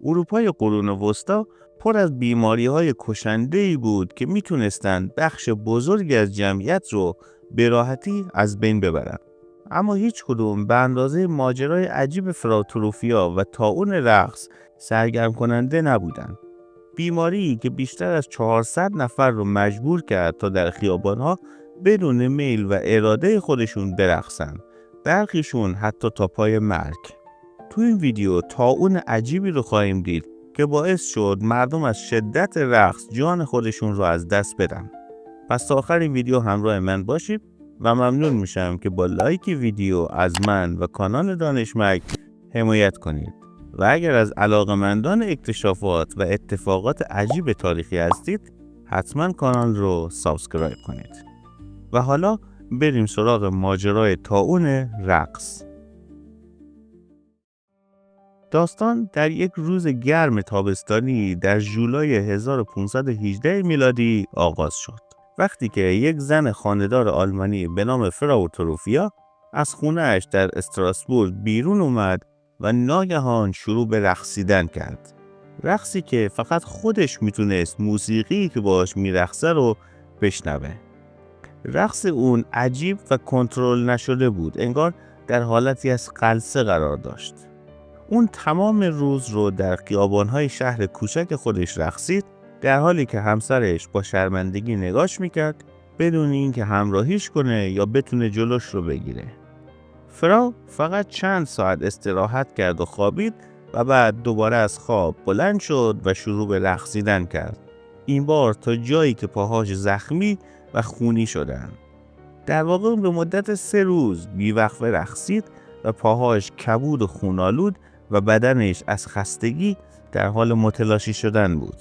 اروپای قرون وسطا پر از بیماری‌های کشنده‌ای بود که میتونستن بخش بزرگی از جمعیت رو به راحتی از بین ببرن. اما هیچ کدوم به اندازه ماجرای عجیب فراتروفیا و طاعون رقص سرگرم کننده نبودن. بیماری که بیشتر از 400 نفر رو مجبور کرد تا در خیابان‌ها بدون میل و اراده خودشون برقصن. برخیشون حتی تا پای مرگ. تو این ویدیو طاعون عجیبی رو خواهیم دید که باعث شد مردم از شدت رقص جان خودشون رو از دست بدن. پس تا آخر این ویدیو همراه من باشید و ممنون میشم که با لایک ویدیو از من و کانال دانشمک حمایت کنید و اگر از علاقه‌مندان اکتشافات و اتفاقات عجیب تاریخی هستید حتما کانال رو سابسکرایب کنید. و حالا بریم سراغ ماجرای طاعون رقص. داستان در یک روز گرم تابستانی در ژولای 1518 میلادی آغاز شد. وقتی که یک زن خانه‌دار آلمانی به نام فراو تروفیا از خونه‌اش در استراسبورگ بیرون اومد و ناگهان شروع به رقصیدن کرد. رقصی که فقط خودش میتونست موسیقی که باهاش میرقصه رو بشنوه. رقص اون عجیب و کنترل نشده بود، انگار در حالتی از قلسه قرار داشت. اون تمام روز رو در خیابان‌های شهر کوچک خودش رقصید، در حالی که همسرش با شرمندگی نگاش میکرد بدون اینکه همراهیش کنه یا بتونه جلوش رو بگیره. فراو فقط چند ساعت استراحت کرد و خوابید و بعد دوباره از خواب بلند شد و شروع به رقصیدن کرد. این بار تا جایی که پاهاش زخمی و خونی شدن. در واقع به مدت 3 روز بیوقفه رقصید و پاهاش کبود و خونالود و بدنش از خستگی در حال متلاشی شدن بود.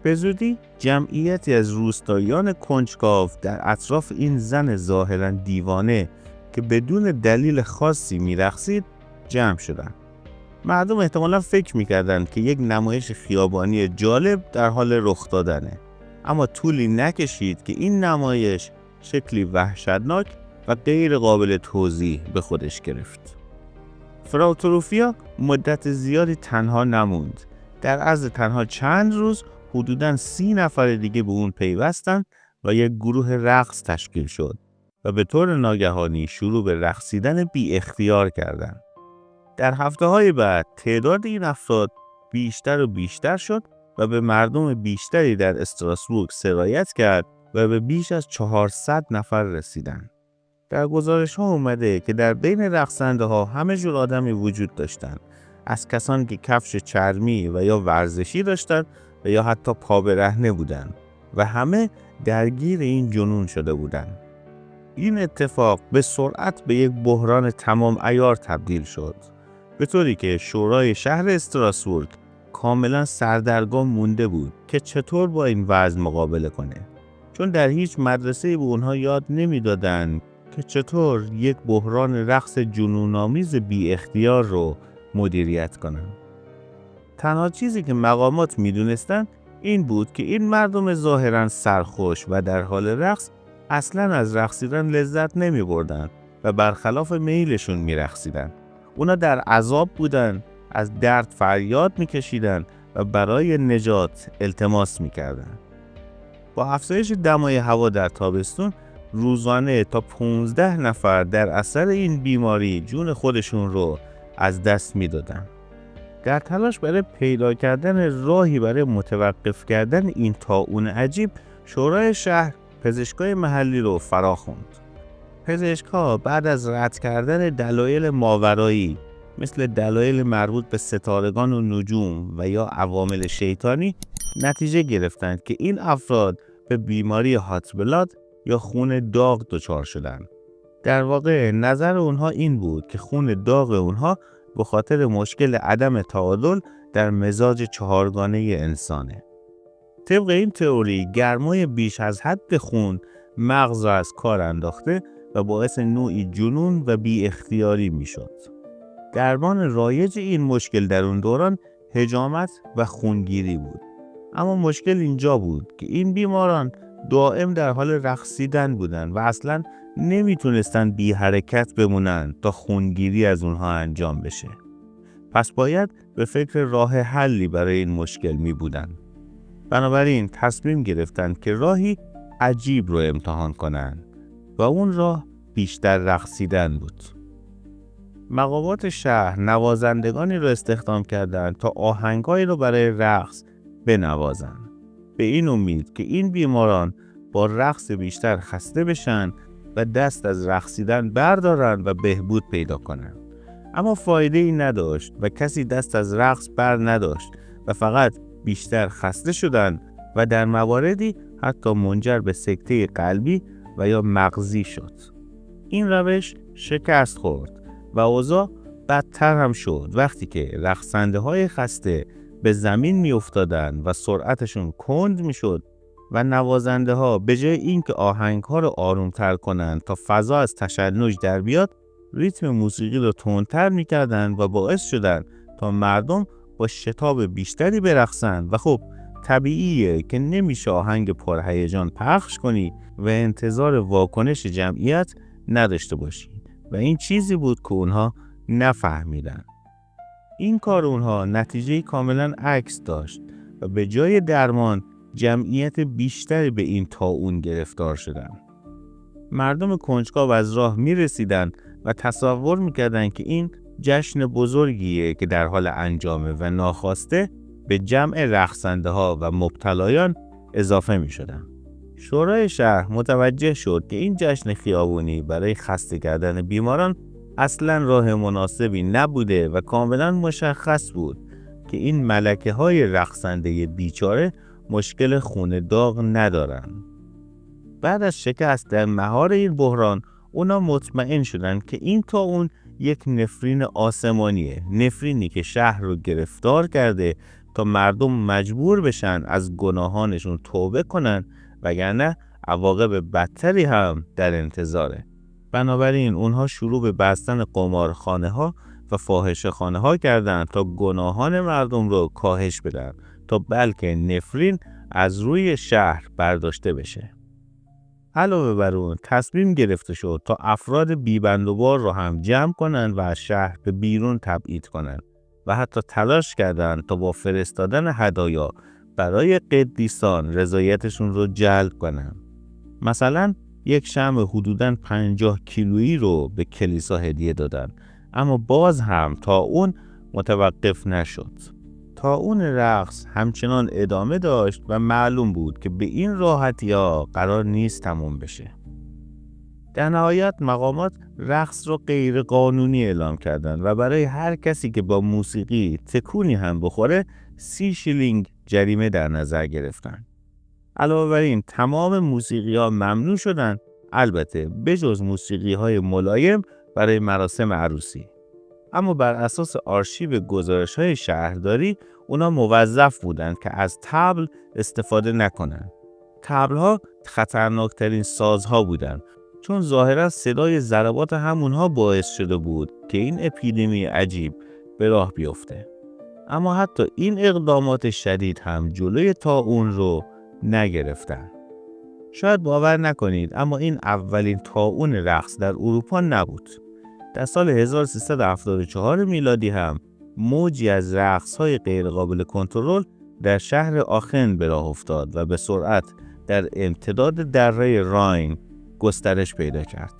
به زودی جمعیتی از روستاییان کنجکاو در اطراف این زن ظاهراً دیوانه که بدون دلیل خاصی میرقصید جمع شدند. مردم احتمالاً فکر میکردند که یک نمایش خیابانی جالب در حال رخ دادنه. اما طولی نکشید که این نمایش شکلی وحشتناک و غیر قابل توضیح به خودش گرفت. فراو تروفیا مدت زیادی تنها نموند. در عرض تنها چند روز حدوداً 30 نفر دیگه به اون پیوستن و یک گروه رقص تشکیل شد و به طور ناگهانی شروع به رقصیدن بی اختیار کردند. در هفته‌های بعد تعداد این افراد بیشتر و بیشتر شد و به مردم بیشتری در استراسبورگ سرایت کرد و به بیش از 400 نفر رسیدند. در گزارش ها اومده که در بین رقصنده ها همه جور آدمی وجود داشتند، از کسانی که کفش چرمی و یا ورزشی داشتند و یا حتی پا برهنه بودند و همه درگیر این جنون شده بودند. این اتفاق به سرعت به یک بحران تمام عیار تبدیل شد، به طوری که شورای شهر استراسبورگ کاملا سردرگم مونده بود که چطور با این وضع مقابله کنه، چون در هیچ مدرسه‌ای به اونها یاد نمیدادن که چطور یک بحران رقص جنون‌آمیز بی اختیار رو مدیریت کنن. تنها چیزی که مقامات میدونستن این بود که این مردم ظاهراً سرخوش و در حال رقص اصلاً از رقصیدن لذت نمی بردن و برخلاف میلشون می رقصیدن. اونا در عذاب بودن، از درد فریاد می کشیدن و برای نجات التماس می کردن. با افزایش دمای هوا در تابستون روزانه تا 15 نفر در اثر این بیماری جون خودشون رو از دست می دادن. در تلاش برای پیدا کردن راهی برای متوقف کردن این طاعون عجیب، شورای شهر پزشکای محلی رو فراخواند. پزشکا بعد از رد کردن دلایل ماورایی مثل دلایل مربوط به ستارگان و نجوم و یا عوامل شیطانی نتیجه گرفتند که این افراد به بیماری هات بلاد یا خون داغ دچار شدند. در واقع نظر اونها این بود که خون داغ اونها به خاطر مشکل عدم تعادل در مزاج چهارگانه انسانه. طبق این تئوری گرمای بیش از حد خون مغز را از کار انداخته و باعث نوعی جنون و بی اختیاری می شد. درمان رایج این مشکل در اون دوران حجامت و خونگیری بود. اما مشکل اینجا بود که این بیماران دائم در حال رقصیدن بودن و اصلاً نمیتونستن بی حرکت بمونن تا خونگیری از اونها انجام بشه. پس باید به فکر راه حلی برای این مشکل می بودن. بنابراین تصمیم گرفتن که راهی عجیب رو امتحان کنن و اون راه بیشتر رقصیدن بود. مقامات شهر نوازندگانی رو استخدام کردند تا آهنگایی رو برای رقص بنوازن، به این امید که این بیماران با رقص بیشتر خسته بشن و دست از رقصیدن بردارن و بهبود پیدا کنن. اما فایده ای نداشت و کسی دست از رقص بر نداشت و فقط بیشتر خسته شدن و در مواردی حتی منجر به سکته قلبی و یا مغزی شد. این روش شکست خورد و اوضاع بدتر هم شد وقتی که رقصنده های خسته به زمین می افتادن و سرعتشون کند می شد و نوازنده ها به جای اینکه آهنگ ها رو آرومتر کنن تا فضا از تشنج در بیاد، ریتم موسیقی رو تندتر می کردن و باعث شدن تا مردم با شتاب بیشتری برقصن و خب طبیعیه که نمیشه آهنگ پرهیجان پخش کنی و انتظار واکنش جمعیت نداشته باشی و این چیزی بود که اونها نفهمیدن. این کار اونها نتیجه کاملا عکس داشت و به جای درمان جمعیت بیشتری به این طاعون گرفتار شدن. مردم کنجکاو از راه می رسیدن و تصور می کردن که این جشن بزرگیه که در حال انجامه و ناخواسته به جمع رقصنده ها و مبتلایان اضافه می شدن. شورای شهر متوجه شد که این جشن خیابونی برای خسته کردن بیماران اصلا راه مناسبی نبوده و کاملا مشخص بود که این ملکه های رقصنده بیچاره مشکل خون داغ ندارن. بعد از شکست در مهار این بحران، اونا مطمئن شدن که این طاعون یک نفرین آسمانیه، نفرینی که شهر رو گرفتار کرده تا مردم مجبور بشن از گناهانشون توبه کنن وگرنه عواقب بدتری هم در انتظاره. بنابراین اونها شروع به بستن قمارخانه ها و فاحشه خانه ها کردند تا گناهان مردم رو کاهش بدن تا بلکه نفرین از روی شهر برداشته بشه. علاوه بر اون تصمیم گرفته شد تا افراد بی‌بندوبار رو هم جمع کنن و از شهر به بیرون تبعید کنن و حتی تلاش کردند تا با فرستادن هدایا برای قدیسان رضایتشون رو جلب کنن. مثلا یک شمع حدوداً 50 کیلویی رو به کلیسا هدیه دادن، اما باز هم طاعون متوقف نشد. طاعون رقص همچنان ادامه داشت و معلوم بود که به این راحتی‌ها قرار نیست تموم بشه. در نهایت مقامات رقص رو غیر قانونی اعلام کردند و برای هر کسی که با موسیقی تکونی هم بخوره 30 شیلینگ جریمه در نظر گرفتن. علاوه بر این تمام موسیقی‌ها ممنوع شدند، البته بجز موسیقی‌های ملایم برای مراسم عروسی. اما بر اساس آرشیو گزارش‌های شهرداری اونا موظف بودند که از طبل استفاده نکنند. طبل‌ها خطرناکترین سازها بودند چون ظاهرا صدای ضربات همونها باعث شده بود که این اپیدمی عجیب به راه بیفته. اما حتی این اقدامات شدید هم جلوی طاعون رو نگرفتن. شاید باور نکنید اما این اولین طاعون رقص در اروپا نبود. در سال 1374 میلادی هم موجی از رقص‌های غیرقابل کنترل در شهر آخن به راه افتاد و به سرعت در امتداد دره راین گسترش پیدا کرد.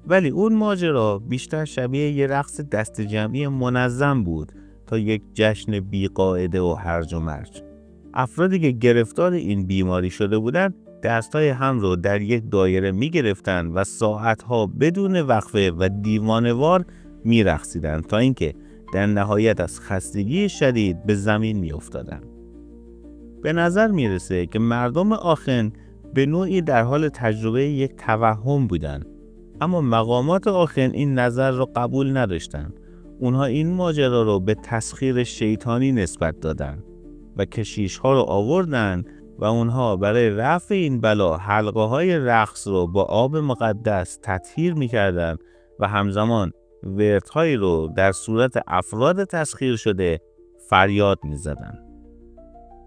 ولی اون ماجرا بیشتر شبیه یه رقص دست جمعی منظم بود تا یک جشن بی‌قاعده و هرج و مرج. افرادی که گرفتار این بیماری شده بودند دستای هم رو در یک دایره می گرفتن و ساعتها بدون وقفه و دیوانه‌وار می رقصیدن تا اینکه در نهایت از خستگی شدید به زمین می افتادن. به نظر می رسه که مردم آخن به نوعی در حال تجربه یک توهم بودن، اما مقامات آخن این نظر رو قبول نداشتن. اونها این ماجرا رو به تسخیر شیطانی نسبت دادن و کشیش ها رو آوردن و اونها برای رفع این بلا حلقه های رقص رو با آب مقدس تطهیر می‌کردن و همزمان وردهایی رو در صورت افراد تسخیر شده فریاد می‌زدن.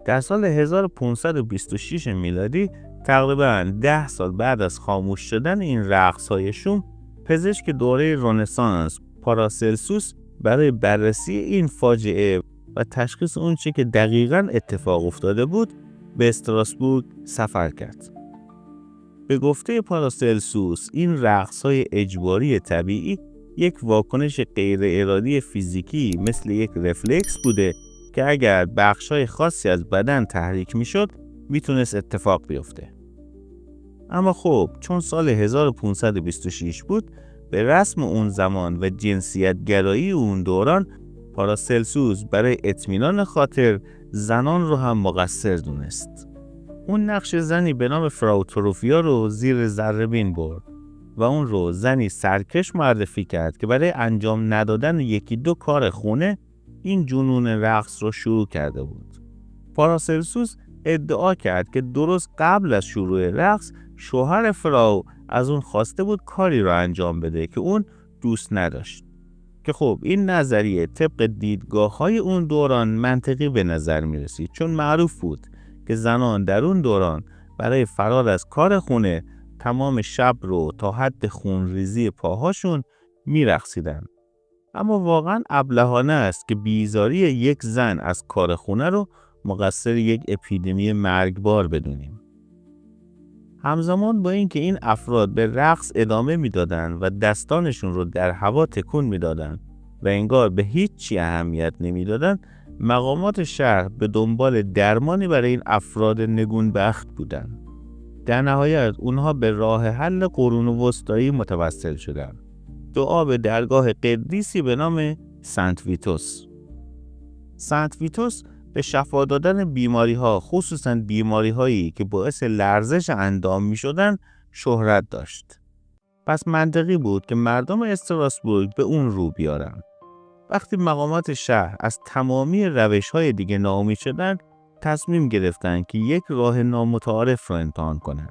در سال 1526 میلادی تقریباً 10 سال بعد از خاموش شدن این رقص‌های شوم، پزشک دوره رنسانس پاراسلسوس برای بررسی این فاجعه و تشخیص اون چه که دقیقاً اتفاق افتاده بود به استراسبورگ سفر کرد. به گفته پاراسلسوس این رقص‌های اجباری طبیعی یک واکنش غیر ارادی فیزیکی مثل یک رفلکس بوده که اگر بخش‌های خاصی از بدن تحریک می‌شد میتونست اتفاق بیفته. اما خب چون سال 1526 بود به رسم اون زمان و جنسیت گرایی اون دوران پاراسلسوس برای اطمینان خاطر زنان رو هم مقصر دونست. اون نقش زنی به نام فراو تروفیا رو زیر ذره‌بین برد و اون رو زنی سرکش معرفی کرد که برای انجام ندادن یکی دو کار خونه این جنون رقص رو شروع کرده بود. پاراسلسوس ادعا کرد که درست قبل از شروع رقص شوهر فراو از اون خواسته بود کاری رو انجام بده که اون دوست نداشت. که خب این نظریه طبق دیدگاه‌های اون دوران منطقی به نظر می رسید، چون معروف بود که زنان در اون دوران برای فرار از کار خونه تمام شب رو تا حد خونریزی پاهاشون می رقصیدن. اما واقعا ابلهانه است که بیزاری یک زن از کار خونه رو مقصر یک اپیدمی مرگبار بدونیم. همزمان با اینکه این افراد به رقص ادامه میدادن و دستانشون رو در هوا تکون میدادن و انگار به هیچ چی اهمیت نمیدادن، مقامات شهر به دنبال درمانی برای این افراد نگونبخت بودن. در نهایت اونها به راه حل قرون وسطایی متوسل شدن. دعا به درگاه قدیسی به نام سنت ویتوس. سنت ویتوس به شفا دادن بیماری‌ها، خصوصاً بیماری‌هایی که باعث لرزش اندام می‌شدن، شهرت داشت. پس منطقی بود که مردم استراسبورگ به اون رو بیارن. وقتی مقامات شهر از تمامی روش‌های دیگه ناامید شدن، تصمیم گرفتن که یک راه نامتعارف رو امتحان کنن.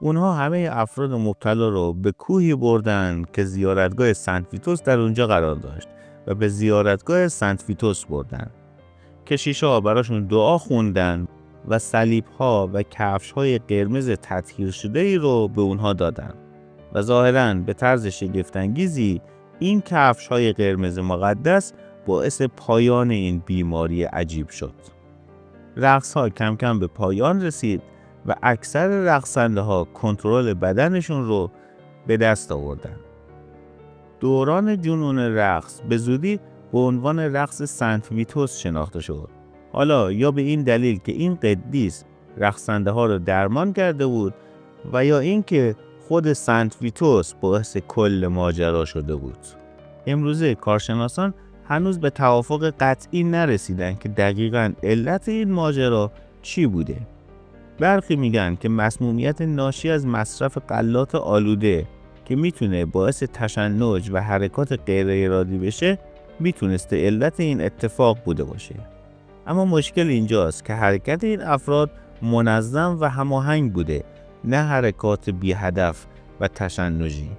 اونها همه افراد مبتلا رو به کوهی بردن که زیارتگاه سنت ویتوس در اونجا قرار داشت و به زیارتگاه سنت ویتوس بردن. کشیشا براشون دعا خوندن و صلیب‌ها و کفش‌های قرمز تطهیر شده‌ای رو به اونها دادن و ظاهراً به طرز شگفت‌انگیزی این کفش‌های قرمز مقدس باعث پایان این بیماری عجیب شد. رقص‌ها کم کم به پایان رسید و اکثر رقصنده‌ها کنترل بدنشون رو به دست آوردن. دوران جنون رقص به زودی به عنوان رقص سنت ویتوس شناخته شد. حالا یا به این دلیل که این قدیس رقصنده ها رو درمان کرده بود و یا اینکه خود سنت ویتوس باعث کل ماجرا شده بود. امروزه کارشناسان هنوز به توافق قطعی نرسیدن که دقیقاً علت این ماجرا چی بوده. برخی میگن که مسمومیت ناشی از مصرف غلات آلوده که میتونه باعث تشنج و حرکات غیر ارادی بشه میتونسته علت این اتفاق بوده باشه. اما مشکل اینجاست که حرکت این افراد منظم و هماهنگ بوده، نه حرکات بی هدف و تشنجی.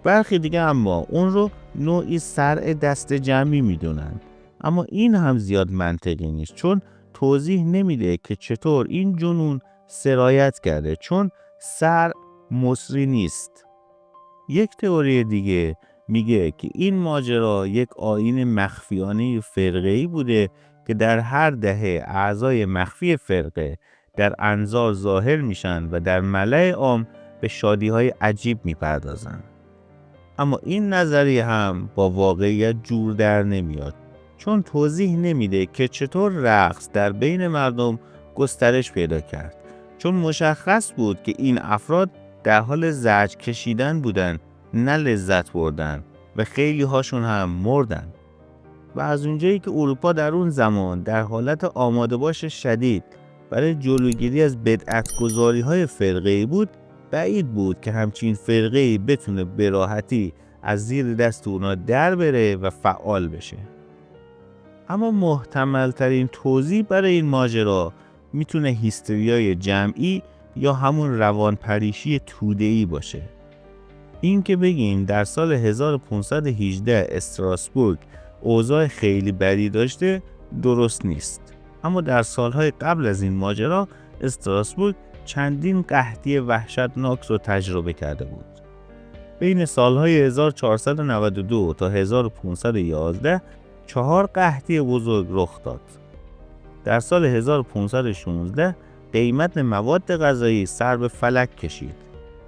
برخی دیگه اما اون رو نوعی صرع دست جمعی میدونن. اما این هم زیاد منطقی نیست، چون توضیح نمیده که چطور این جنون سرایت کرده، چون صرع مصری نیست. یک تئوری دیگه میگه که این ماجرا یک آیین مخفیانه فرقه‌ای بوده که در هر دهه اعضای مخفی فرقه در انظار ظاهر میشن و در ملأ عام به شادی‌های عجیب میپردازن. اما این نظریه هم با واقعیت جور در نمیاد، چون توضیح نمیده که چطور رقص در بین مردم گسترش پیدا کرد، چون مشخص بود که این افراد در حال زجر کشیدن بودن، نه لذت بردن، و خیلی هاشون هم مردن. و از اونجایی که اروپا در اون زمان در حالت آماده باش شدید برای جلوگیری از بدعت‌گذاری های فرقه‌ای بود، بعید بود که همچین فرقه‌ای بتونه به راحتی از زیر دست اونا در بره و فعال بشه. اما محتمل ترین توضیح برای این ماجرا میتونه هیستریای جمعی یا همون روانپریشی توده‌ای باشه. این که بگیم در سال 1518 استراسبورگ اوضاع خیلی بدی داشته درست نیست. اما در سالهای قبل از این ماجرا استراسبورگ چندین قحطی وحشتناک رو تجربه کرده بود. بین سالهای 1492 تا 1511 4 قحطی بزرگ رخ داد. در سال 1516 قیمت مواد غذایی سر به فلک کشید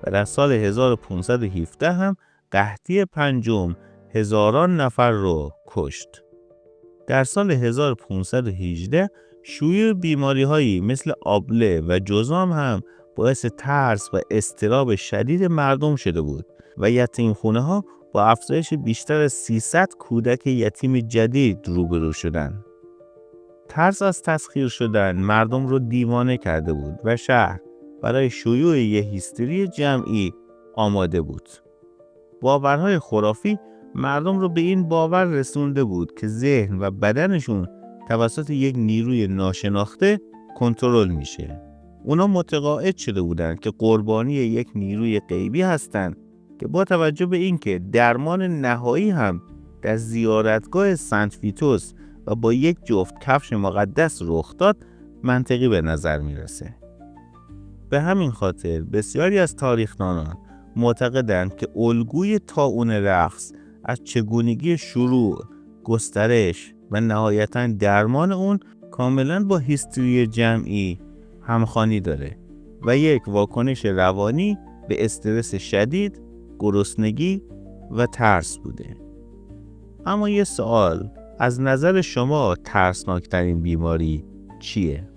و در سال 1517 هم قحطی پنجم هزاران نفر رو کشت. در سال 1518 شیوع بیماری‌هایی مثل آبله و جذام هم باعث ترس و اضطراب شدید مردم شده بود و یتیمخانه‌ها با افزایش بیشتر از 300 کودک یتیم جدید روبرو شدند. ترس از تسخیر شدن مردم رو دیوانه کرده بود و شهر برای شیوع یک هیستری جمعی آماده بود. باورهای خرافی مردم رو به این باور رسونده بود که ذهن و بدنشون توسط یک نیروی ناشناخته کنترل میشه. اونا متقاعد شده بودند که قربانی یک نیروی غیبی هستند که با توجه به اینکه درمان نهایی هم در زیارتگاه سنت ویتوس و با یک جفت کفش مقدس رخ داد منطقی به نظر میرسه. به همین خاطر بسیاری از تاریخ‌دانان معتقدند که الگوی طاعون رقص از چگونگی شروع، گسترش و نهایتاً درمان اون کاملاً با هیستری جمعی همخوانی داره و یک واکنش روانی به استرس شدید، گرسنگی و ترس بوده. اما یه سوال، از نظر شما ترسناکترین بیماری چیه؟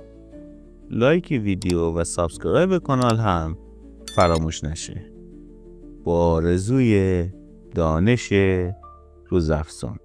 لایک ویدیو و سابسکرایب کانال هم فراموش نشه. با آرزوی دانش روزافزون.